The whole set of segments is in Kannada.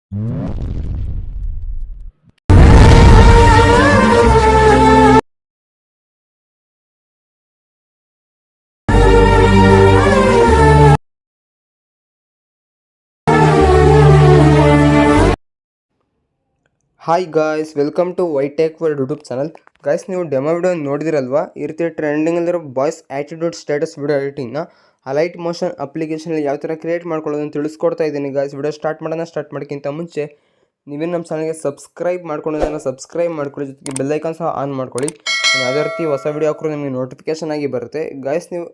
Hi guys, welcome to Wytech world YouTube channel. Guys, ನೀವು ಡೆಮೋ ವಿಡಿಯೋ ನೋಡಿದಿರಲ್ವಾ? ಈ ರೀತಿ ಟ್ರೆಂಡಿಂಗಲ್ಲಿರೋ ಬಾಯ್ಸ್ ಆ್ಯಟಿಟ್ಯೂಡ್ ಸ್ಟೇಟಸ್ ವಿಡಿಯೋ ಎಡಿಟಿಂಗ್ನ ಅಲೈಟ್ ಮೋಷನ್ ಅಪ್ಲಿಕೇಶನಲ್ಲಿ ಯಾವ ಥರ ಕ್ರಿಯೇಟ್ ಮಾಡ್ಕೊಳ್ಳೋದನ್ನು ತಿಳಿಸ್ಕೊಡ್ತಾ ಇದ್ದೀನಿ. ಗಾಯ್ಸ್, ವಿಡಿಯೋ ಸ್ಟಾರ್ಟ್ ಮಾಡೋಕ್ಕಿಂತ ಮುಂಚೆ ನೀವೇನು ನಮ್ಮ ಚಾನಲ್ಗೆ ಸಬ್ಸ್ಕ್ರೈಬ್ ಮಾಡ್ಕೊಳ್ಳೋದನ್ನು ಸಬ್ಸ್ಕ್ರೈಬ್ ಮಾಡ್ಕೊಳ್ಳಿ, ಜೊತೆಗೆ ಬೆಲ್ಲೈಕಾನ್ ಸಹ ಆನ್ ಮಾಡ್ಕೊಳ್ಳಿ. ಯಾವುದೇ ರೀತಿ ಹೊಸ ವಿಡಿಯೋ ಹಾಕಿದ್ರು ನಿಮಗೆ ನೋಟಿಫಿಕೇಶನ್ ಆಗಿ ಬರುತ್ತೆ. ಗಾಯ್ಸ್, ನೀವು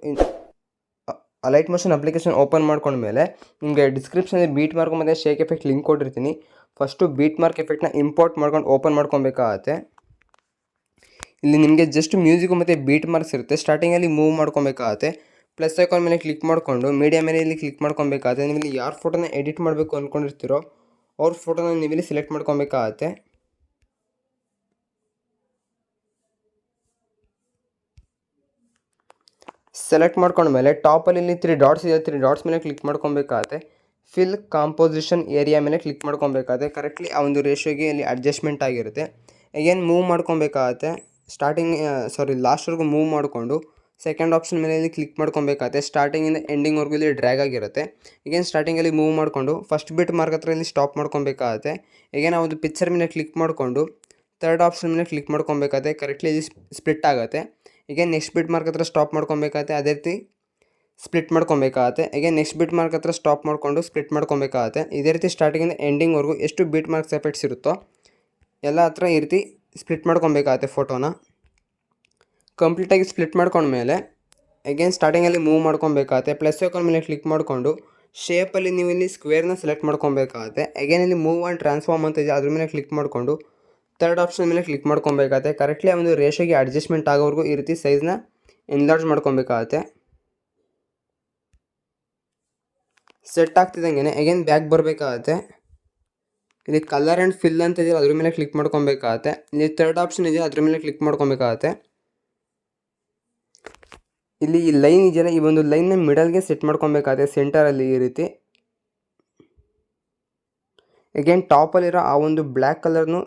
ಅಲೈಟ್ ಮೋಷನ್ ಅಪ್ಲಿಕೇಶನ್ ಓಪನ್ ಮಾಡ್ಕೊಂಡ್ಮೇಲೆ ನಿಮಗೆ ಡಿಸ್ಕ್ರಿಪ್ಷನಲ್ಲಿ ಬೀಟ್ ಮಾರ್ಕ್ ಮತ್ತು ಶೇಕ್ ಎಫೆಕ್ಟ್ ಲಿಂಕ್ ಕೊಟ್ಟಿರ್ತೀನಿ. ಫಸ್ಟು ಬೀಟ್ ಮಾರ್ಕ್ ಎಫೆಕ್ಟ್ನ ಇಂಪೋರ್ಟ್ ಮಾಡ್ಕೊಂಡು ಓಪನ್ ಮಾಡ್ಕೊಬೇಕಾಗತ್ತೆ. ಇಲ್ಲಿ ನಿಮಗೆ ಜಸ್ಟ್ ಮ್ಯೂಸಿಕ್ ಮತ್ತು ಬೀಟ್ ಮಾರ್ಕ್ಸ್ ಇರುತ್ತೆ. ಸ್ಟಾರ್ಟಿಂಗಲ್ಲಿ ಮೂವ್ ಮಾಡ್ಕೊಬೇಕಾಗತ್ತೆ. ಪ್ಲಸ್ ಐಕಾನ್ ಮೇಲೆ ಕ್ಲಿಕ್ ಮಾಡಿಕೊಂಡು ಮೀಡಿಯಾ ಮೇಲೆ ಇಲ್ಲಿ ಕ್ಲಿಕ್ ಮಾಡ್ಕೊಬೇಕಾಗತ್ತೆ. ನೀವು ಇಲ್ಲಿ ಯಾರ ಫೋಟೋನ ಎಡಿಟ್ ಮಾಡಬೇಕು ಅಂದ್ಕೊಂಡಿರ್ತೀರೋ ಅವ್ರ ಫೋಟೋನ ನೀವಿಲ್ಲಿ ಸೆಲೆಕ್ಟ್ ಮಾಡ್ಕೊಬೇಕಾಗತ್ತೆ. ಸೆಲೆಕ್ಟ್ ಮಾಡ್ಕೊಂಡ್ಮೇಲೆ ಟಾಪಲ್ಲಿ ಇಲ್ಲಿ 3 ಡಾಟ್ಸ್ ಇದೆ. 3 ಡಾಟ್ಸ್ ಮೇಲೆ ಕ್ಲಿಕ್ ಮಾಡ್ಕೊಬೇಕಾಗತ್ತೆ. ಫಿಲ್ ಕಾಂಪೋಸಿಷನ್ ಏರಿಯಾ ಮೇಲೆ ಕ್ಲಿಕ್ ಮಾಡ್ಕೊಬೇಕಾಗತ್ತೆ. ಕರೆಕ್ಟ್ಲಿ ಆ ಒಂದು ರೇಷಿಯೋಗೆ ಇಲ್ಲಿ ಅಡ್ಜಸ್ಟ್ಮೆಂಟ್ ಆಗಿರುತ್ತೆ. ಏನು ಮೂವ್ ಮಾಡ್ಕೊಬೇಕಾಗತ್ತೆ. ಲಾಸ್ಟ್ವರೆಗೂ ಮೂವ್ ಮಾಡಿಕೊಂಡು ಸೆಕೆಂಡ್ ಆಪ್ಷನ್ ಮೇಲೆ ಇಲ್ಲಿ ಕ್ಲಿಕ್ ಮಾಡ್ಕೊಬೇಕಾಗತ್ತೆ. ಸ್ಟಾರ್ಟಿಂಗಿಂದ ಎಂಡಿಂಗ್ವರೆಗೂ ಇಲ್ಲಿ ಡ್ರ್ಯಾಗ್ ಆಗಿರುತ್ತೆ. ಈಗೇನು ಸ್ಟಾರ್ಟಿಂಗಲ್ಲಿ ಮೂವ್ ಮಾಡಿಕೊಂಡು ಫಸ್ಟ್ ಬಿಟ್ ಮಾರ್ಕ್ ಹತ್ರ ಇಲ್ಲಿ ಸ್ಟಾಪ್ ಮಾಡ್ಕೊಬೇಕಾಗತ್ತೆ. ಈಗೇನು ಆ ಒಂದು ಪಿಕ್ಚರ್ ಮೇಲೆ ಕ್ಲಿಕ್ ಮಾಡಿಕೊಂಡು ಥರ್ಡ್ ಆಪ್ಷನ್ ಮೇಲೆ ಕ್ಲಿಕ್ ಮಾಡ್ಕೊಬೇಕಾಗತ್ತೆ. ಕರೆಕ್ಟ್ಲಿ ಇಲ್ಲಿ ಸ್ಪ್ಲಿಟ್ ಆಗುತ್ತೆ. ಈಗ ನೆಕ್ಸ್ಟ್ ಬಿಟ್ ಮಾರ್ಕ್ ಹತ್ರ ಸ್ಟಾಪ್ ಮಾಡ್ಕೊಬೇಕಾಗತ್ತೆ. ಅದೇ ರೀತಿ ಸ್ಪ್ಲಿಟ್ ಮಾಡ್ಕೊಬೇಕಾಗತ್ತೆ. ಈಗ ನೆಕ್ಸ್ಟ್ ಬಿಟ್ ಮಾರ್ಕ್ ಹತ್ರ ಸ್ಟಾಪ್ ಮಾಡಿಕೊಂಡು ಸ್ಪ್ಲಿಟ್ ಮಾಡ್ಕೊಬೇಕಾಗತ್ತೆ. ಇದೇ ರೀತಿ ಸ್ಟಾರ್ಟಿಂಗಿಂದ ಎಂಡಿಂಗ್ವರೆಗೂ ಎಷ್ಟು ಬಿಟ್ ಮಾರ್ಕ್ಸ್ ಎಫೆಕ್ಟ್ಸ್ ಇರುತ್ತೋ ಎಲ್ಲ ಹತ್ರ ಈ ರೀತಿ ಸ್ಪ್ಲಿಟ್ ಮಾಡ್ಕೊಬೇಕಾಗತ್ತೆ. ಫೋಟೋನ ಕಂಪ್ಲೀಟಾಗಿ ಸ್ಪ್ಲಿಟ್ ಮಾಡ್ಕೊಂಡ್ಮೇಲೆ ಅಗೇನ್ ಸ್ಟಾರ್ಟಿಂಗಲ್ಲಿ ಮೂವ್ ಮಾಡ್ಕೊಬೇಕಾಗತ್ತೆ. ಪ್ಲಸ್ ಐಕಾನ್ ಮೇಲೆ ಕ್ಲಿಕ್ ಮಾಡಿಕೊಂಡು ಶೇಪಲ್ಲಿ ನೀವು ಇಲ್ಲಿ ಸ್ಕ್ವೇರ್ನ ಸೆಲೆಕ್ಟ್ ಮಾಡ್ಕೊಬೇಕಾಗತ್ತೆ. ಅಗೇನ್ ಇಲ್ಲಿ ಮೂವ್ ಆ್ಯಂಡ್ ಟ್ರಾನ್ಸ್ಫಾರ್ಮ್ ಅಂತ ಇದೆ, ಅದ್ರ ಮೇಲೆ ಕ್ಲಿಕ್ ಮಾಡಿಕೊಂಡು ಥರ್ಡ್ ಆಪ್ಷನ್ ಮೇಲೆ ಕ್ಲಿಕ್ ಮಾಡ್ಕೊಬೇಕಾಗತ್ತೆ. ಕರೆಕ್ಟ್ಲಿ ಆ ಒಂದು ರೇಷಿಯೋಗೆ ಅಡ್ಜಸ್ಟ್ಮೆಂಟ್ ಆಗೋವರೆಗೂ ಈ ರೀತಿ ಸೈಜ್ನ ಎನ್ಲಾರ್ಜ್ ಮಾಡ್ಕೊಬೇಕಾಗತ್ತೆ. ಸೆಟ್ ಆಗ್ತಿದ್ದಂಗೆ ಅಗೇನ್ ಬ್ಯಾಕ್ ಬರಬೇಕಾಗತ್ತೆ. ಇಲ್ಲಿ ಕಲರ್ ಆ್ಯಂಡ್ ಫಿಲ್ ಅಂತ ಇದೆಯಲ್ಲ ಅದ್ರ ಮೇಲೆ ಕ್ಲಿಕ್ ಮಾಡ್ಕೊಬೇಕಾಗತ್ತೆ. ಇಲ್ಲಿ ಥರ್ಡ್ ಆಪ್ಷನ್ ಇದೆ, ಅದ್ರ ಮೇಲೆ ಕ್ಲಿಕ್ ಮಾಡ್ಕೊಬೇಕಾಗತ್ತೆ. ಇಲ್ಲಿ ಈ ಲೈನ್ ಇದೆಯಲ್ಲ, ಈ ಒಂದು ಲೈನ್ನ ಮಿಡಲ್ಗೆ ಸೆಟ್ ಮಾಡ್ಕೊಬೇಕಾಗತ್ತೆ, ಸೆಂಟರಲ್ಲಿ ಈ ರೀತಿ. ಅಗೇನ್ ಟಾಪಲ್ಲಿರೋ ಆ ಒಂದು ಬ್ಲ್ಯಾಕ್ ಕಲರ್ನು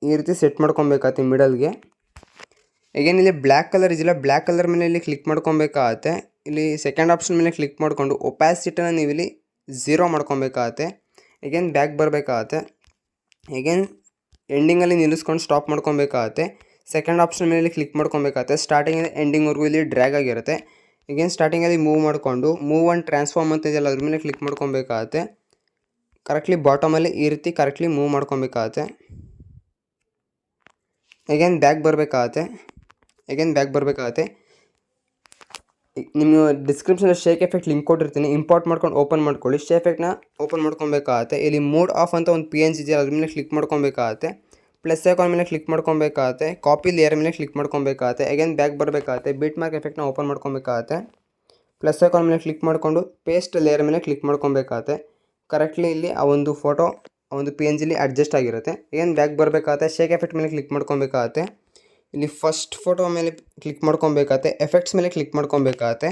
ಈ ರೀತಿ ಸೆಟ್ ಮಾಡ್ಕೊಬೇಕಾಗತ್ತೆ ಮಿಡಲ್ಗೆ. ಅಗೇನ್ ಇಲ್ಲಿ ಬ್ಲ್ಯಾಕ್ ಕಲರ್ ಇದೆಯಲ್ಲ, ಬ್ಲ್ಯಾಕ್ ಕಲರ್ ಮೇಲೆ ಇಲ್ಲಿ ಕ್ಲಿಕ್ ಮಾಡ್ಕೊಬೇಕಾಗತ್ತೆ. ಇಲ್ಲಿ ಸೆಕೆಂಡ್ ಆಪ್ಷನ್ ಮೇಲೆ ಕ್ಲಿಕ್ ಮಾಡಿಕೊಂಡು ಒಪ್ಯಾಸಿಟಿನ ನೀವು ಇಲ್ಲಿ 0 ಮಾಡ್ಕೊಬೇಕಾಗತ್ತೆ. ಅಗೇನ್ ಬ್ಯಾಕ್ ಬರಬೇಕಾಗತ್ತೆ. ಅಗೇನ್ ಎಂಡಿಂಗಲ್ಲಿ ನಿಲ್ಲಿಸ್ಕೊಂಡು ಸ್ಟಾಪ್ ಮಾಡ್ಕೊಬೇಕಾಗತ್ತೆ. ಸೆಕೆಂಡ್ ಆಪ್ಷನ್ ಮೇಲೆ ಕ್ಲಿಕ್ ಮಾಡ್ಕೊಬೇಕಾಗತ್ತೆ. ಸ್ಟಾರ್ಟಿಂಗಿಂದ ಎಂಡಿಂಗ್ವರೆಗೂ ಇಲ್ಲಿ ಡ್ರ್ಯಾಗ್ ಆಗಿರುತ್ತೆ. ಅಗೇನ್ ಸ್ಟಾರ್ಟಿಂಗಲ್ಲಿ ಮೂವ್ ಮಾಡಿಕೊಂಡು ಮೂವ್ ಆ್ಯಂಡ್ ಟ್ರಾನ್ಸ್ಫಾರ್ಮ್ ಅಂತ ಇದೆಯಲ್ಲ ಅದ್ರ ಮೇಲೆ ಕ್ಲಿಕ್ ಮಾಡ್ಕೊಬೇಕಾಗತ್ತೆ. ಕರೆಕ್ಟ್ಲಿ ಬಾಟಮಲ್ಲಿ ಈ ರೀತಿ ಕರೆಕ್ಟ್ಲಿ ಮೂವ್ ಮಾಡ್ಕೊಬೇಕಾಗತ್ತೆ. ಅಗೇನ್ ಬ್ಯಾಕ್ ಬರಬೇಕಾಗತ್ತೆ. ನಿಮ್ಮ ಡಿಸ್ಕ್ರಿಪ್ಷನಲ್ಲಿ ಶೇಕ್ ಎಫೆಕ್ಟ್ ಲಿಂಕ್ ಕೊಟ್ಟಿರ್ತೀನಿ, ಇಂಪೋರ್ಟ್ ಮಾಡ್ಕೊಂಡು ಓಪನ್ ಮಾಡ್ಕೊಳ್ಳಿ. ಶೇಕ್ ಎಫೆಕ್ಟ್ನ ಓಪನ್ ಮಾಡ್ಕೊಬೇಕಾಗತ್ತೆ. ಇಲ್ಲಿ ಮೋಡ್ ಆಫ್ ಅಂತ ಒಂದು PNG ಇದೆಯಲ್ಲ ಅದ್ರ ಮೇಲೆ ಕ್ಲಿಕ್ ಮಾಡ್ಕೊಬೇಕಾಗತ್ತೆ. ಪ್ಲಸ್ ಐಕಾನ್ ಮೇಲೆ ಕ್ಲಿಕ್ ಮಾಡ್ಕೊಬೇಕಾಗತ್ತೆ. ಕಾಪಿ ಲೇಯರ್ ಮೇಲೆ ಕ್ಲಿಕ್ ಮಾಡ್ಕೊಬೇಕಾಗತ್ತೆ. ಅಗೇನ್ ಬ್ಯಾಕ್ ಬರಬೇಕಾಗತ್ತೆ. ಬೀಟ್ ಮಾರ್ಕ್ ಎಫೆಕ್ಟ್ನ ಓಪನ್ ಮಾಡ್ಕೊಬೇಕಾಗತ್ತೆ. ಪ್ಲಸ್ ಐಕಾನ್ ಮೇಲೆ ಕ್ಲಿಕ್ ಮಾಡಿಕೊಂಡು ಪೇಸ್ಟ್ ಲೇಯರ್ ಮೇಲೆ ಕ್ಲಿಕ್ ಮಾಡ್ಕೊಬೇಕಾಗತ್ತೆ. ಕರೆಕ್ಟ್ಲಿ ಇಲ್ಲಿ ಆ ಒಂದು ಫೋಟೋ ಆ ಒಂದು PNGಲಿ ಅಡ್ಜಸ್ಟ್ ಆಗಿರುತ್ತೆ. ಏನು ಬ್ಯಾಕ್ ಬರಬೇಕಾಗತ್ತೆ. ಶೇಕ್ ಎಫೆಕ್ಟ್ ಮೇಲೆ ಕ್ಲಿಕ್ ಮಾಡ್ಕೊಬೇಕಾಗತ್ತೆ. ಇಲ್ಲಿ ಫಸ್ಟ್ ಫೋಟೋ ಮೇಲೆ ಕ್ಲಿಕ್ ಮಾಡ್ಕೊಬೇಕಾಗತ್ತೆ. ಎಫೆಕ್ಟ್ಸ್ ಮೇಲೆ ಕ್ಲಿಕ್ ಮಾಡ್ಕೊಬೇಕಾಗತ್ತೆ.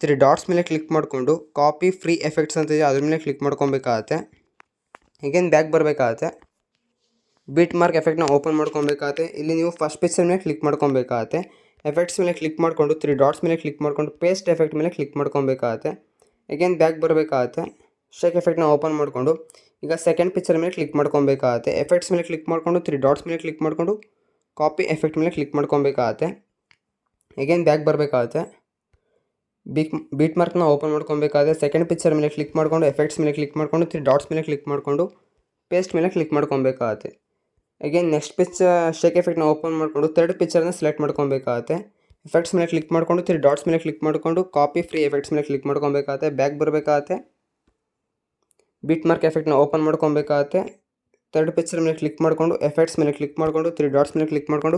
3 ಡಾಟ್ಸ್ ಮೇಲೆ ಕ್ಲಿಕ್ ಮಾಡಿಕೊಂಡು ಕಾಪಿ ಫ್ರೀ ಎಫೆಕ್ಟ್ಸ್ ಅಂತ ಇದೆ ಅದ್ರ ಮೇಲೆ ಕ್ಲಿಕ್ ಮಾಡ್ಕೊಬೇಕಾಗತ್ತೆ. ಈಗೇನು ಬ್ಯಾಕ್ ಬರಬೇಕಾಗತ್ತೆ. ಬೀಟ್ ಮಾರ್ಕ್ ಎಫೆಕ್ಟ್ನ ಓಪನ್ ಮಾಡ್ಕೊಬೇಕಾಗತ್ತೆ. ಇಲ್ಲಿ ನೀವು ಫಸ್ಟ್ ಪಿಕ್ಚರ್ ಮೇಲೆ ಕ್ಲಿಕ್ ಮಾಡ್ಕೊಬೇಕಾಗತ್ತೆ. ಎಫೆಕ್ಟ್ಸ್ ಮೇಲೆ ಕ್ಲಿಕ್ ಮಾಡಿಕೊಂಡು 3 ಡಾಟ್ಸ್ ಮೇಲೆ ಕ್ಲಿಕ್ ಮಾಡಿಕೊಂಡು ಪೇಸ್ಟ್ ಎಫೆಕ್ಟ್ ಮೇಲೆ ಕ್ಲಿಕ್ ಮಾಡ್ಕೊಬೇಕಾಗತ್ತೆ. ಅಗೇನ್ ಬ್ಯಾಕ್ ಬರಬೇಕಾಗತ್ತೆ. ಶೇಕ್ ಎಫೆಕ್ಟ್ನ ಓಪನ್ ಮಾಡಿಕೊಂಡು ಈಗ ಸೆಕೆಂಡ್ ಪಿಕ್ಚರ್ ಮೇಲೆ ಕ್ಲಿಕ್ ಮಾಡ್ಕೊಬೇಕಾಗತ್ತೆ. ಎಫೆಕ್ಟ್ಸ್ ಮೇಲೆ ಕ್ಲಿಕ್ ಮಾಡಿಕೊಂಡು 3 ಡಾಟ್ಸ್ ಮೇಲೆ ಕ್ಲಿಕ್ ಮಾಡಿಕೊಂಡು ಕಾಪಿ ಎಫೆಕ್ಟ್ ಮೇಲೆ ಕ್ಲಿಕ್ ಮಾಡ್ಕೊಬೇಕಾಗತ್ತೆ. ಅಗೇನ್ ಬ್ಯಾಕ್ ಬರಬೇಕಾಗತ್ತೆ. ಬೀಟ್ ಮಾರ್ಕ್ನ ಓಪನ್ ಮಾಡ್ಕೊಬೇಕಾದ್ರೆ ಸೆಕೆಂಡ್ ಪಿಕ್ಚರ್ ಮೇಲೆ ಕ್ಲಿಕ್ ಮಾಡಿಕೊಂಡು ಎಫೆಕ್ಟ್ಸ್ ಮೇಲೆ ಕ್ಲಿಕ್ ಮಾಡಿಕೊಂಡು 3 ಡಾಟ್ಸ್ ಮೇಲೆ ಕ್ಲಿಕ್ ಮಾಡಿಕೊಂಡು ಪೇಸ್ಟ್ ಮೇಲೆ ಕ್ಲಿಕ್ ಮಾಡ್ಕೊಬೇಕಾಗತ್ತೆ. ಅಗೇನ್ ನೆಕ್ಸ್ಟ್ ಪಿಕ್ಚರ್ ಶೇಕ್ ಎಫೆಕ್ಟ್ನ ಓಪನ್ ಮಾಡಿಕೊಂಡು ಥರ್ಡ್ ಪಿಕ್ಚರ್ನ ಸೆಲೆಕ್ಟ್ ಮಾಡ್ಕೊಬೇಕಾಗತ್ತೆ. ಎಫೆಕ್ಟ್ಸ್ ಮೇಲೆ ಕ್ಲಿಕ್ ಮಾಡಿಕೊಂಡು 3 ಡಾಟ್ಸ್ ಮೇಲೆ ಕ್ಲಿಕ್ ಮಾಡಿಕೊಂಡು ಕಾಪಿ ಫ್ರೀ ಎಫೆಕ್ಟ್ಸ್ ಮೇಲೆ ಕ್ಲಿಕ್ ಮಾಡ್ಕೊಬೇಕಾಗತ್ತೆ. ಬ್ಯಾಕ್ ಬರಬೇಕಾಗತ್ತೆ. ಬೀಟ್ ಮಾರ್ಕ್ ಎಫೆಕ್ಟ್ನ ಓಪನ್ ಮಾಡ್ಕೊಬೇಕಾಗತ್ತೆ. ಥರ್ಡ್ ಪಿಕ್ಚರ್ ಮೇಲೆ ಕ್ಲಿಕ್ ಮಾಡಿಕೊಂಡು ಎಫೆಕ್ಟ್ಸ್ ಮೇಲೆ ಕ್ಲಿಕ್ ಮಾಡಿಕೊಂಡು 3 ಡಾಟ್ಸ್ ಮೇಲೆ ಕ್ಲಿಕ್ ಮಾಡಿಕೊಂಡು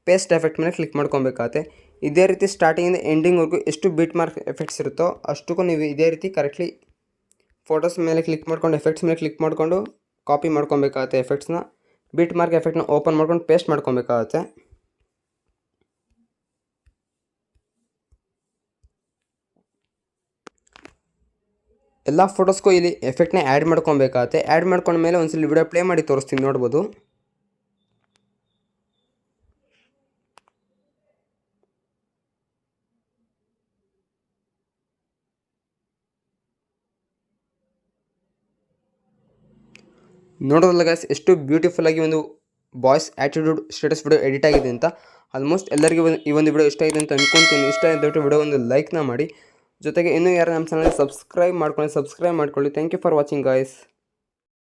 ಪೇಸ್ಟ್ ಎಫೆಕ್ಟ್ ಮೇಲೆ ಕ್ಲಿಕ್ ಮಾಡ್ಕೊಬೇಕಾಗತ್ತೆ. ಇದೇ ರೀತಿ ಸ್ಟಾರ್ಟಿಂಗಿಂದ ಎಂಡಿಂಗ್ವರೆಗೂ ಎಷ್ಟು ಬೀಟ್ ಮಾರ್ಕ್ ಎಫೆಕ್ಟ್ಸ್ ಇರುತ್ತೋ ಅಷ್ಟಕ್ಕೂ ನೀವು ಇದೇ ರೀತಿ ಕರೆಕ್ಟ್ಲಿ ಫೋಟೋಸ್ ಮೇಲೆ ಕ್ಲಿಕ್ ಮಾಡ್ಕೊಂಡು ಎಫೆಕ್ಟ್ಸ್ ಮೇಲೆ ಕ್ಲಿಕ್ ಮಾಡಿಕೊಂಡು ಕಾಪಿ ಮಾಡ್ಕೊಬೇಕಾಗತ್ತೆ. ಎಫೆಕ್ಟ್ಸ್ನ ಬೀಟ್ ಮಾರ್ಕ್ ಎಫೆಕ್ಟ್ನ ಓಪನ್ ಮಾಡ್ಕೊಂಡು ಪೇಸ್ಟ್ ಮಾಡ್ಕೊಬೇಕಾಗತ್ತೆ. ಎಲ್ಲ ಫೋಟೋಸ್ಗೂ ಇಲ್ಲಿ ಎಫೆಕ್ಟ್ನ ಆ್ಯಡ್ ಮಾಡ್ಕೊಬೇಕಾಗತ್ತೆ. ಆ್ಯಡ್ ಮಾಡ್ಕೊಂಡ್ಮೇಲೆ ಒಂದ್ಸಲ ವಿಡಿಯೋ ಪ್ಲೇ ಮಾಡಿ ತೋರಿಸ್ತೀನಿ, ನೋಡ್ಬೋದು. ನೋಡೋದಲ್ಲ ಗೈಸ್ ಎಷ್ಟು ಬ್ಯೂಟಿಫುಲ್ ಆಗಿ ಒಂದು boys attitude status video edit ಆಗಿದೆ ಅಂತ. ಆಲ್ಮೋಸ್ಟ್ ಎಲ್ಲರಿಗೂ ಈ ಒಂದು ವಿಡಿಯೋ ಇಷ್ಟ ಆಗಿದೆ ಅಂತ ಅನ್ಕೊಂತೀನಿ. ಇಷ್ಟ ಆಯಿತು ವಿಡಿಯೋ ಒಂದು ಲೈಕ್ನ ಮಾಡಿ, ಜೊತೆಗೆ ಇನ್ನೂ ಯಾರು ನಮ್ಮ ಚಾನಲ್ ಸಬ್ಸ್ಕ್ರೈಬ್ ಮಾಡ್ಕೊಳ್ಳಿ. Thank you for watching guys.